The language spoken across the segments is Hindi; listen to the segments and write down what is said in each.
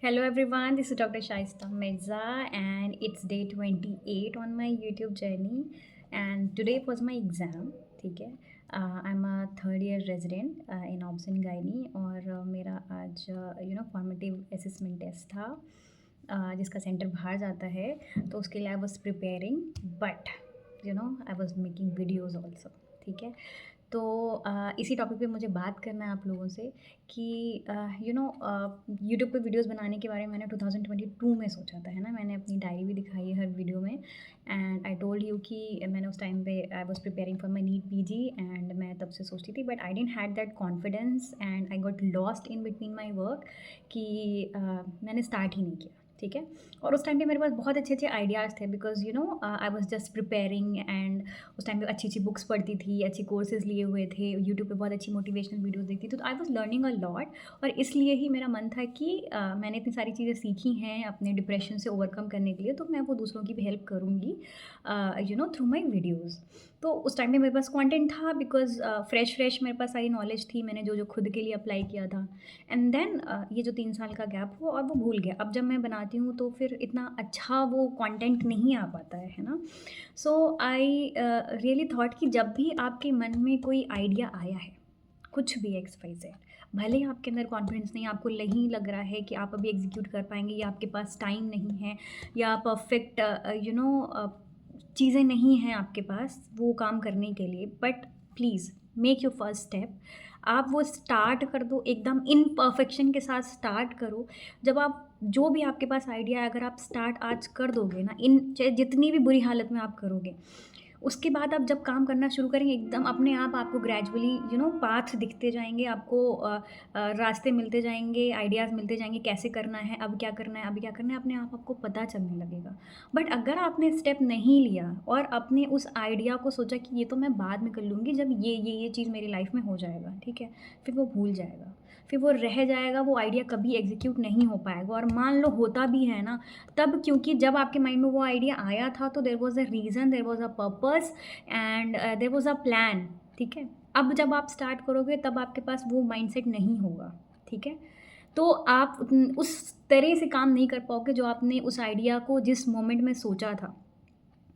Hello everyone, this is Dr. Shaista Mirza and it's day 28 on my YouTube journey and today was my exam. ठीक है, I'm a third year resident in Obs and Gynae और मेरा आज फॉर्मेटिव असेसमेंट टेस्ट था जिसका सेंटर बाहर जाता है, तो उसके लिए I was preparing but I was making videos also. ठीक है, तो इसी टॉपिक पे मुझे बात करना है आप लोगों से कि यूट्यूब पे वीडियोस बनाने के बारे में मैंने 2022 में सोचा था, है ना। मैंने अपनी डायरी भी दिखाई है हर वीडियो में एंड आई टोल्ड यू कि मैंने उस टाइम पे I was preparing for my NEET PG and मैं तब से सोचती थी but I didn't had that confidence and I got lost in between my work कि मैंने स्टार्ट ही नहीं किया। ठीक है, और उस टाइम पे मेरे पास बहुत अच्छे अच्छे आइडियाज़ थे because I was just preparing and उस टाइम पे अच्छी अच्छी बुक्स पढ़ती थी, अच्छी कोर्सेज लिए हुए थे, यूट्यूब पे बहुत अच्छी मोटिवेशनल वीडियोस देखती थी, तो I was learning a lot. और इसलिए ही मेरा मन था कि मैंने इतनी सारी चीज़ें सीखी हैं अपने डिप्रेशन से ओवरकम करने के लिए, तो मैं वो दूसरों की भी हेल्प करूँगी थ्रू माई वीडियोज़। तो उस टाइम पे मेरे पास कंटेंट था बिकॉज फ्रेश मेरे पास सारी नॉलेज थी, मैंने जो जो खुद के लिए अप्लाई किया था। एंड देन ये जो 3 साल का गैप हुआ और वो भूल गया, अब जब मैं बनाती हूँ तो फिर इतना अच्छा वो कंटेंट नहीं आ पाता है ना। सो आई रियली थॉट कि जब भी आपके मन में कोई आइडिया आया है, कुछ भी एक्स वाई जेड, भले ही आपके अंदर कॉन्फिडेंस नहीं, आपको नहीं लग रहा है कि आप अभी एग्जीक्यूट कर पाएंगे या आपके पास टाइम नहीं है या परफेक्ट चीज़ें नहीं हैं आपके पास वो काम करने के लिए, but please make your first step. आप वो स्टार्ट कर दो, एकदम इनपरफेक्शन के साथ स्टार्ट करो। जब आप जो भी आपके पास आइडिया है, अगर आप स्टार्ट आज कर दोगे ना, इन चाहे जितनी भी बुरी हालत में आप करोगे, उसके बाद आप जब काम करना शुरू करेंगे एकदम अपने आप आपको ग्रेजुअली पाथ दिखते जाएँगे, आपको रास्ते मिलते जाएँगे, आइडियाज़ मिलते जाएँगे कैसे करना है, अब क्या करना है, अभी क्या करना है, अपने आप आपको पता चलने लगेगा। बट अगर आपने स्टेप नहीं लिया और अपने उस आइडिया को सोचा कि ये तो मैं बाद में कर लूँगी जब ये चीज़ मेरी लाइफ़ में हो जाएगा, ठीक है? फिर वो भूल जाएगा, फिर वो रह जाएगा, वो आइडिया कभी एग्ज़ीक्यूट नहीं हो पाएगा और मान लो होता भी है ना, तब क्योंकि जब आपके माइंड में वो आइडिया आया था तो there was a reason, there was a purpose and there was a plan. ठीक है, अब जब आप स्टार्ट करोगे तब आपके पास वो माइंडसेट नहीं होगा। ठीक है, तो आप उस तरह से काम नहीं कर पाओगे जो आपने उस आइडिया को जिस मोमेंट में सोचा था।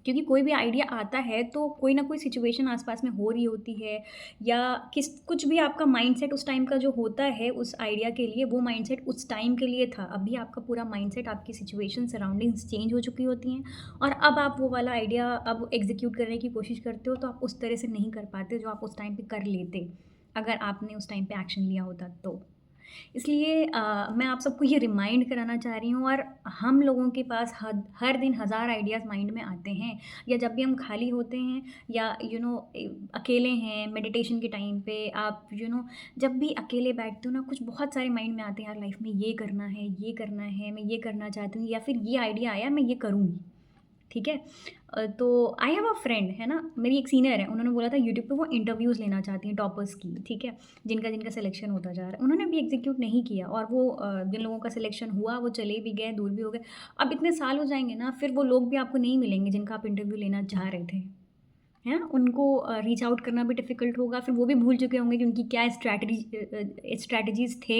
क्योंकि कोई भी आइडिया आता है तो कोई ना कोई सिचुएशन आसपास में हो रही होती है या कुछ भी आपका माइंडसेट उस टाइम का जो होता है उस आइडिया के लिए, वो माइंडसेट उस टाइम के लिए था। अभी आपका पूरा माइंडसेट, आपकी सिचुएशन, सराउंडिंग्स चेंज हो चुकी होती हैं और अब आप वो वाला आइडिया अब एग्जीक्यूट करने की कोशिश करते हो तो आप उस तरह से नहीं कर पाते जो आप उस टाइम पे कर लेते, अगर आपने उस टाइम पे एक्शन लिया होता तो। इसलिए मैं आप सबको ये रिमाइंड कराना चाह रही हूँ। और हम लोगों के पास हर दिन हज़ार आइडियाज़ माइंड में आते हैं, या जब भी हम खाली होते हैं या अकेले हैं मेडिटेशन के टाइम पे, आप जब भी अकेले बैठते हो ना, कुछ बहुत सारे माइंड में आते हैं, यार लाइफ में ये करना है, ये करना है, मैं ये करना चाहती हूँ, या फिर ये आइडिया आया मैं ये करूँगी। ठीक है, तो आई हैव अ फ्रेंड, है ना, मेरी एक सीनियर है, उन्होंने बोला था यूट्यूब पे वो इंटरव्यूज़ लेना चाहती हैं टॉपर्स की। ठीक है, जिनका जिनका सिलेक्शन होता जा रहा है, उन्होंने भी एग्जीक्यूट नहीं किया और वो जिन लोगों का सिलेक्शन हुआ वो चले भी गए, दूर भी हो गए। अब इतने साल हो जाएंगे ना, फिर वो लोग भी आपको नहीं मिलेंगे जिनका आप इंटरव्यू लेना चाह रहे थे, है ना। उनको रीच आउट करना भी डिफ़िकल्ट होगा, फिर वो भी भूल चुके होंगे कि उनकी क्या स्ट्रैटेजीज़ थे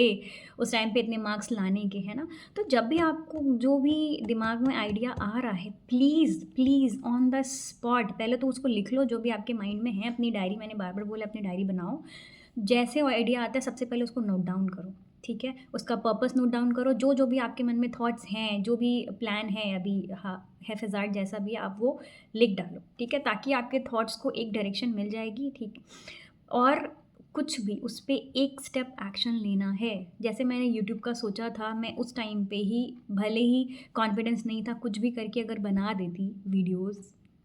उस टाइम पे इतने मार्क्स लाने के, है ना। तो जब भी आपको जो भी दिमाग में आइडिया आ रहा है, please please on the spot पहले तो उसको लिख लो, जो भी आपके माइंड में है, अपनी डायरी, मैंने बार बार बोला अपनी डायरी बनाओ। जैसे वो आइडिया आता है सबसे पहले उसको नोट डाउन करो। ठीक है, उसका पर्पस नोट डाउन करो, जो भी आपके मन में थॉट्स हैं, जो भी प्लान है अभी, हाँ, हैफेज़ार्ड जैसा भी है, आप वो लिख डालो। ठीक है, ताकि आपके थॉट्स को एक डायरेक्शन मिल जाएगी। ठीक, और कुछ भी उस पे एक स्टेप एक्शन लेना है। जैसे मैंने यूट्यूब का सोचा था, मैं उस टाइम पे ही, भले ही कॉन्फिडेंस नहीं था, कुछ भी करके अगर बना देती वीडियोज़,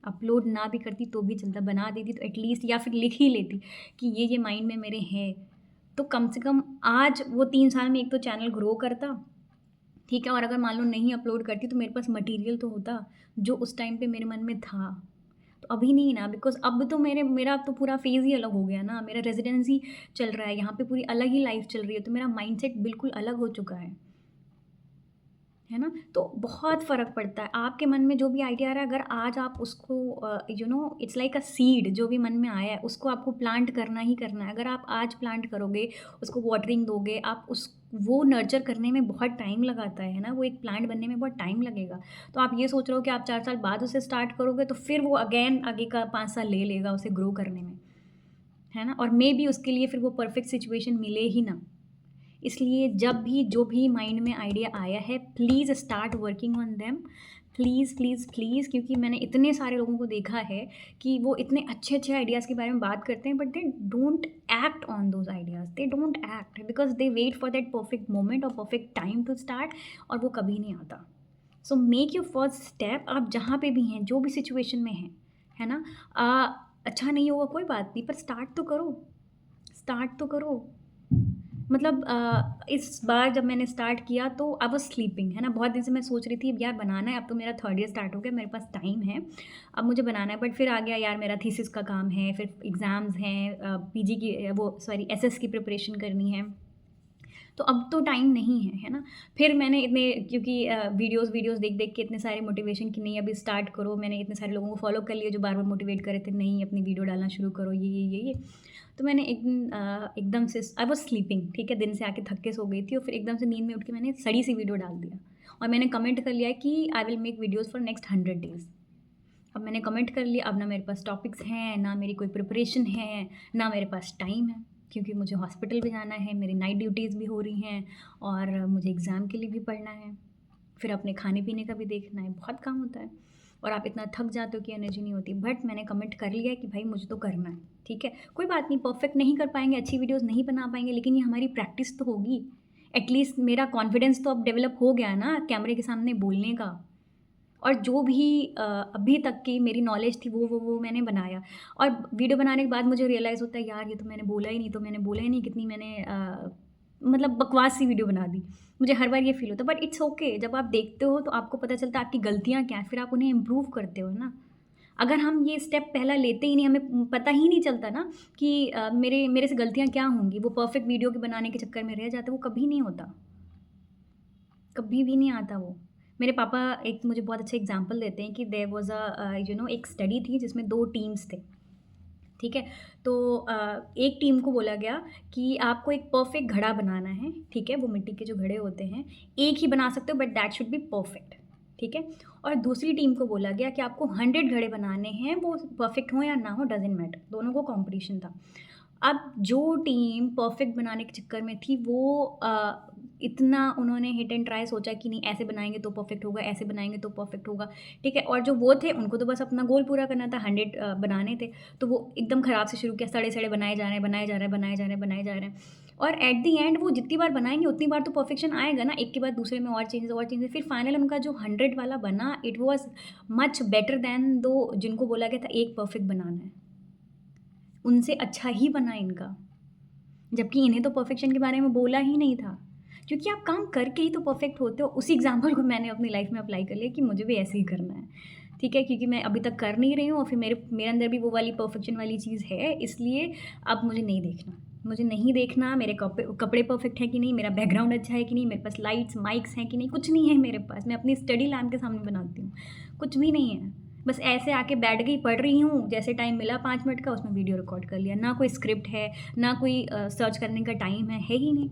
अपलोड ना भी करती तो भी चलता, बना देती तो एटलीस्ट, या फिर लिख ही लेती कि ये माइंड में मेरे हैं, तो कम से कम आज वो 3 साल में एक तो चैनल ग्रो करता। ठीक है, और अगर मान लो नहीं अपलोड करती तो मेरे पास मटेरियल तो होता जो उस टाइम पे मेरे मन में था। तो अभी नहीं ना, बिकॉज़ अब तो मेरा तो पूरा फ़ेज़ ही अलग हो गया ना, मेरा रेज़िडेंसी चल रहा है, यहाँ पे पूरी अलग ही लाइफ़ चल रही है, तो मेरा माइंडसेट बिल्कुल अलग हो चुका है है ना? तो बहुत फ़र्क पड़ता है। आपके मन में जो भी आइडिया आ रहा है, अगर आज आप उसको इट्स लाइक अ सीड, जो भी मन में आया है उसको आपको प्लांट करना ही करना है। अगर आप आज प्लांट करोगे, उसको वाटरिंग दोगे, आप उस वो नर्चर करने में बहुत टाइम लगाता है ना? वो एक प्लांट बनने में बहुत टाइम लगेगा। तो आप ये सोच रहे हो कि आप 4 साल बाद उसे स्टार्ट करोगे, तो फिर वो अगेन आगे का 5 साल ले लेगा उसे ग्रो करने में, है ना? और मेबी उसके लिए फिर वो परफेक्ट सिचुएशन मिले ही ना। इसलिए जब भी जो भी माइंड में आइडिया आया है, please start working on them. Please, please, please, क्योंकि मैंने इतने सारे लोगों को देखा है कि वो इतने अच्छे-अच्छे आइडियाज़ के बारे में बात करते हैं, but they don't act on those ideas. They don't act because they wait for that perfect moment और परफेक्ट टाइम टू स्टार्ट, और वो कभी नहीं आता। So make your first step. आप जहाँ पे भी हैं, जो भी सिचुएशन में हैं, है ना? अच्छा नहीं होगा कोई बात नहीं, पर स्टार्ट तो करो, स्टार्ट तो करो। मतलब इस बार जब मैंने स्टार्ट किया तो आई वाज़ स्लीपिंग, है ना? बहुत दिन से मैं सोच रही थी यार बनाना है, अब तो मेरा 3rd ईयर स्टार्ट हो गया, मेरे पास टाइम है, अब मुझे बनाना है। बट फिर आ गया यार मेरा थीसिस का काम है, फिर एग्ज़ाम्स हैं, पीजी की वो सॉरी एसएस की प्रिपरेशन करनी है। तो अब तो टाइम नहीं है, है ना? फिर मैंने इतने, क्योंकि वीडियोज़ देख-देख के इतने सारे मोटिवेशन कि नहीं अभी स्टार्ट करो, मैंने इतने सारे लोगों को फॉलो कर लिया जो बार-बार मोटिवेट कर रहे थे, नहीं अपनी वीडियो डालना शुरू करो, ये। तो मैंने एक दिन एकदम से आई वाज़ स्लीपिंग, ठीक है? दिन से आके थक के सो गई थी और फिर एकदम से नींद में उठ के मैंने सड़ी-सी वीडियो डाल दिया और मैंने कमेंट कर लिया कि I will make videos for next 100 days. अब मैंने कमेंट कर लिया, अब ना मेरे पास टॉपिक्स हैं, ना मेरी कोई प्रिपरेशन है, ना मेरे पास टाइम है, क्योंकि मुझे हॉस्पिटल भी जाना है, मेरी नाइट ड्यूटीज़ भी हो रही हैं और मुझे एग्ज़ाम के लिए भी पढ़ना है, फिर अपने खाने-पीने का भी देखना है, बहुत काम होता है और आप इतना थक जाते हो कि एनर्जी नहीं होती। बट मैंने कमिट कर लिया है कि भाई मुझे तो करना है, ठीक है? कोई बात नहीं, परफेक्ट नहीं कर पाएँगे, अच्छी वीडियोज़ नहीं बना पाएँगे, लेकिन ये हमारी प्रैक्टिस तो होगी। एटलीस्ट मेरा कॉन्फिडेंस तो अब डेवलप हो गया ना कैमरे के सामने बोलने का। और जो भी अभी तक की मेरी नॉलेज थी वो मैंने बनाया। और वीडियो बनाने के बाद मुझे रियलाइज़ होता है यार ये तो मैंने बोला ही नहीं, तो मैंने बोला ही नहीं, कितनी मैंने मतलब बकवास सी वीडियो बना दी। मुझे हर बार ये फ़ील होता है, बट इट्स ओके। जब आप देखते हो तो आपको पता चलता है आपकी गलतियाँ क्या हैं, फिर आप उन्हें इम्प्रूव करते हो ना। अगर हम ये स्टेप पहला लेते ही नहीं, हमें पता ही नहीं चलता ना कि मेरे मेरे से गलतियाँ क्या होंगी, वो परफेक्ट वीडियो के बनाने के चक्कर में रह जाते, वो कभी नहीं होता। कभी भी नहीं आता वो। मेरे पापा एक मुझे बहुत अच्छा एग्ज़ाम्पल देते हैं कि देयर वाज़ एक स्टडी थी जिसमें 2 टीम्स थे, ठीक है? तो एक टीम को बोला गया कि आपको एक परफ़ेक्ट घड़ा बनाना है, ठीक है? वो मिट्टी के जो घड़े होते हैं, एक ही बना सकते हो but that should be perfect, ठीक है? और दूसरी टीम को बोला गया कि आपको 100 घड़े बनाने हैं, वो परफ़ेक्ट हो या ना हो डज़न्ट मैटर, दोनों को कॉम्पिटिशन था। अब जो टीम परफ़ेक्ट बनाने के चक्कर में थी वो इतना उन्होंने हिट एंड ट्राई सोचा कि नहीं ऐसे बनाएँगे तो परफ़ेक्ट होगा, ऐसे बनाएँगे तो परफ़ेक्ट होगा, ठीक है? और जो वो थे उनको तो बस अपना गोल पूरा करना था, 100 बनाने थे, तो वो एकदम ख़राब से शुरू किया, सड़े-सड़े बनाए जा रहे हैं, बनाए जा रहे हैं, बनाए जा रहे हैं, बनाए जा रहे हैं। और एट द एंड वो जितनी बार बनाएँगे उतनी बार तो परफ़ेक्शन आएगा ना, एक के बाद दूसरे में और चेंजेज़, फिर फाइनल उनका जो 100 वाला बना, it was much better than दो जिनको बोला गया था एक परफ़ेक्ट बनाना है। उनसे अच्छा ही बना इनका। जबकि इन्हें तो परफ़ेक्शन के बारे में बोला ही नहीं था। क्योंकि आप काम करके ही तो परफ़ेक्ट होते हो। उसी एग्ज़ाम्पल को मैंने अपनी लाइफ़ में अप्लाई कर लिया कि मुझे भी ऐसे ही करना है। ठीक है? क्योंकि मैं अभी तक कर नहीं रही हूँ और फिर मेरे मेरे अंदर भी वो वाली परफ़ेक्शन वाली चीज़ है, इसलिए अब मुझे नहीं देखना। मुझे नहीं देखना मेरे कपड़े परफ़ेक्ट हैं कि नहीं, मेरा बैकग्राउंड अच्छा है कि नहीं, मेरे पास लाइट्स, माइक्स हैं कि नहीं, कुछ नहीं है मेरे पास। मैं अपनी स्टडी लैम्प के सामने बनाती हूँ। कुछ भी नहीं है। बस ऐसे आके बैठ गई, पढ़ रही हूँ, जैसे टाइम मिला 5 मिनट का उसमें वीडियो रिकॉर्ड कर लिया। ना कोई स्क्रिप्ट है, ना कोई सर्च करने का टाइम है ही नहीं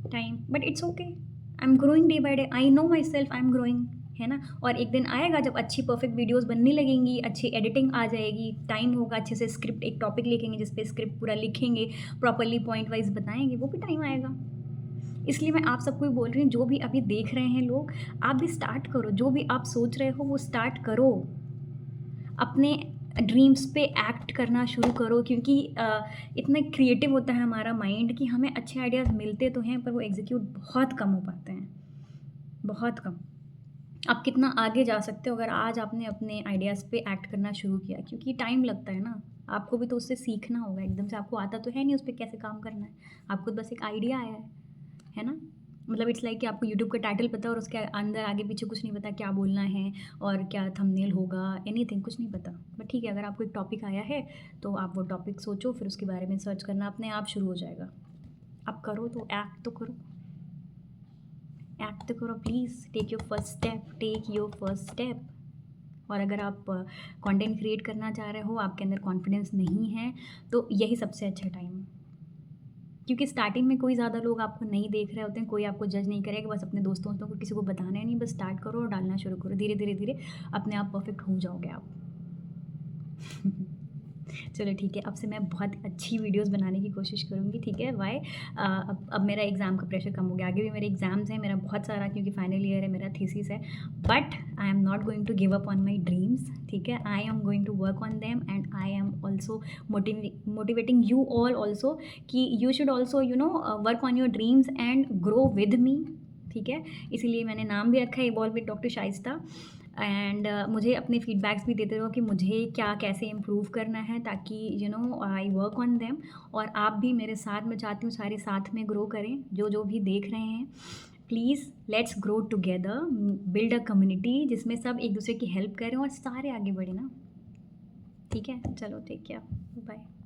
time. But it's okay, I am growing day by day, I know my self I am growing, है ना? और एक दिन आएगा जब अच्छी परफेक्ट वीडियोस बनने लगेंगी, अच्छी एडिटिंग आ जाएगी, टाइम होगा, अच्छे से स्क्रिप्ट एक टॉपिक लिखेंगे जिस पे स्क्रिप्ट पूरा लिखेंगे, प्रॉपर्ली पॉइंट वाइज बताएंगे, वो भी टाइम आएगा। इसलिए मैं आप सबको भी बोल रही हूँ, जो भी अभी देख रहे हैं लोग, आप भी स्टार्ट करो, जो भी आप सोच रहे हो वो स्टार्ट करो। अपने ड्रीम्स पे एक्ट करना शुरू करो, क्योंकि इतना क्रिएटिव होता है हमारा माइंड कि हमें अच्छे आइडियाज़ मिलते तो हैं पर वो एग्जीक्यूट बहुत कम हो पाते हैं, बहुत कम। आप कितना आगे जा सकते हो अगर आज आपने अपने आइडियाज़ पे एक्ट करना शुरू किया, क्योंकि टाइम लगता है ना। आपको भी तो उससे सीखना होगा, एकदम से आपको आता तो है नहीं उस पे कैसे काम करना है। आपको बस एक आइडिया आया है ना? मतलब इट्स लाइक कि आपको यूट्यूब का टाइटल पता है और उसके अंदर आगे पीछे कुछ नहीं पता क्या बोलना है और क्या थंबनेल होगा, एनीथिंग कुछ नहीं पता। बट ठीक है, अगर आपको एक टॉपिक आया है तो आप वो टॉपिक सोचो, फिर उसके बारे में सर्च करना अपने आप शुरू हो जाएगा। आप करो तो एक्ट तो करो। एक्ट तो करो please, take your first step. और अगर आप कंटेंट क्रिएट करना चाह रहे हो, आपके अंदर कॉन्फिडेंस नहीं है, तो यही सबसे अच्छा टाइम है। क्योंकि स्टार्टिंग में कोई ज़्यादा लोग आपको नहीं देख रहे होते हैं, कोई आपको जज नहीं करेगा, बस अपने दोस्तों को किसी को बताना है नहीं, बस स्टार्ट करो और डालना शुरू करो, धीरे धीरे धीरे अपने आप परफेक्ट हो जाओगे आप। चलो ठीक है, अब से मैं बहुत अच्छी वीडियोस बनाने की कोशिश करूँगी, ठीक है। वाई अब मेरा एग्ज़ाम का प्रेशर कम हो गया, आगे भी मेरे एग्ज़ाम्स हैं, मेरा बहुत सारा, क्योंकि फाइनल ईयर है, मेरा थीसिस है, but I am not going to give up on my dreams, ठीक है। I am going to work on them and I am also motivating you all also कि you should also work on your dreams and grow with me, ठीक है। इसीलिए मैंने नाम भी रखा है evolve with doctor Shaista. And मुझे अपने फीडबैक्स भी देते रहो कि मुझे क्या कैसे इम्प्रूव करना है, ताकि आई वर्क ऑन देम। और आप भी मेरे साथ, मैं चाहती हूँ सारे साथ में ग्रो करें, जो जो भी देख रहे हैं। Please let's grow together, build a community जिसमें सब एक दूसरे की हेल्प करें और सारे आगे बढ़े ना, ठीक है। चलो टेक केयर, बाय।